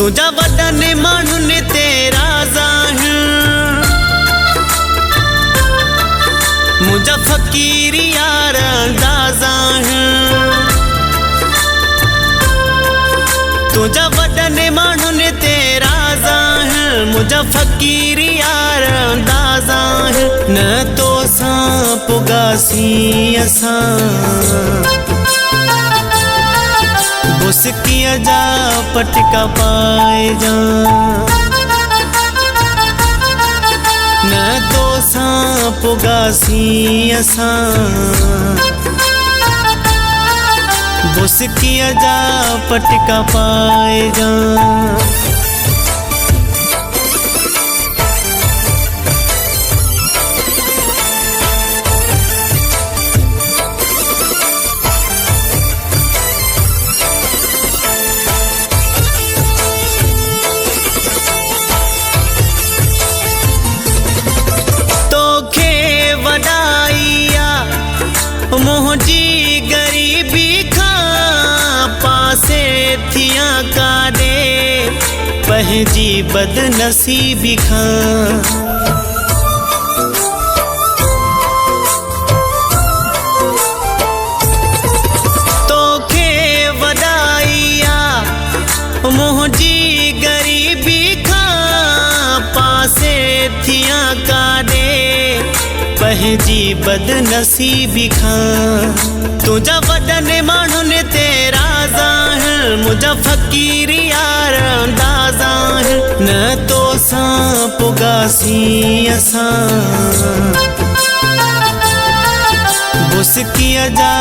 तुझा वडन म्हणून तेरा जाहीर मुझा फकीर यार जाहीर तुझा वडन म्हणून तेरा जाहीर मुझा फकीर यार जाहीर न तो सांप गासी असा किया जा पटका पाए जा न तो सांप गासी असा बुस किया जा पटका पाए जा मोहजी गरीबी खा पासे थिया कारे पहजी बदनसीबी खा तोखे वडाइया मोहजी गरीबी खा पासे थिया कारे पहजी बदनसीबी खा तुझा वडन माण्हुन तेरा जाहिर मुझा फकीर यार जाहिर न तो सांप गासी असा बुस किया जा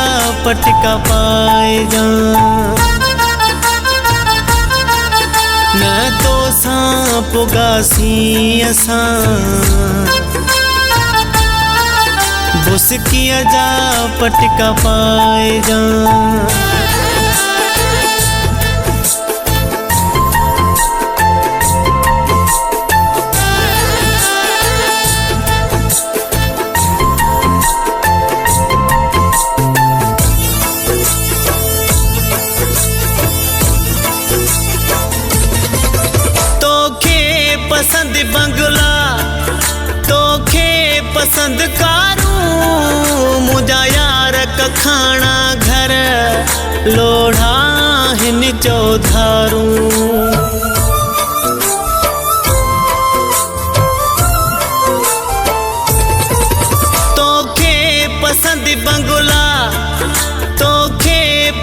पटका पाए जा न तो सांप गासी असा बुस किया जा पटका पाए जा तोखे पसंद बंगला तोखे पसंद कारू मुझा यार का खाना घर लोढ़ा हिन चौधारू तोखे पसंद बंगला तोखे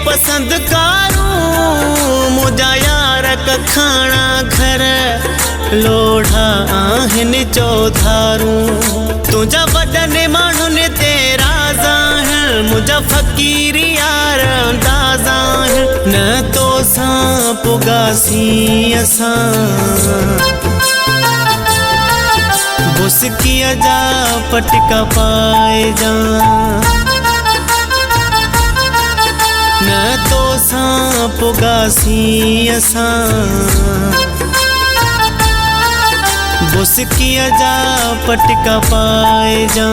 पसंद कारू मुझा यार का खाना घर लोढ़ा हिन चौधारू तुझा वडन माण्हुन तेरा जाहिर मुझा फकीर यार जाहिर न तो सांप गासी असा बुस किया जा पटका पाए जा न तो सांप गासी असा बुस किया जा पटका पाए जा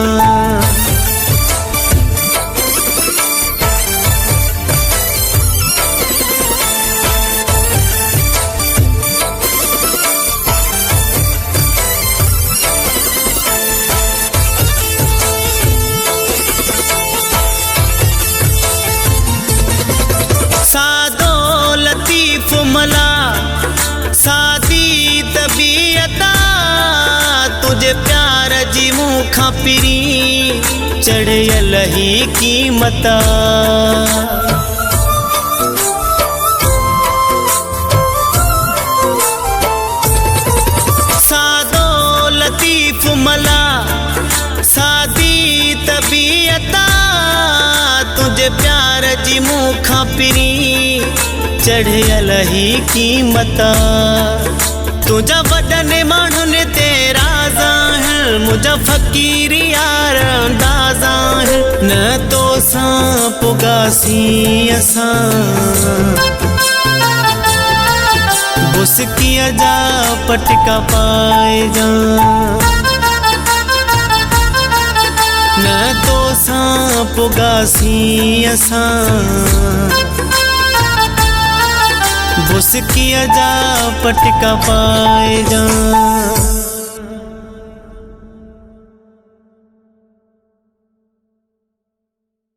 सादो लतीफ मला सादी तबीयता तुझे प्यार जी मुखा पिरी चढ़ियल ही कीमता सादो लतीफ मला सादी तबीयता तुझे प्यार जी मुखा पिरी चढ़ियल ही कीमता तुझा वडन माण्हुन तेरा जाहिर मुझा फकीर यार जाहिर न तो सांप गासी असा बुस किया जा पटका पाए जा न तो सांप गासी असा उसकी अजा पटका पाए जा।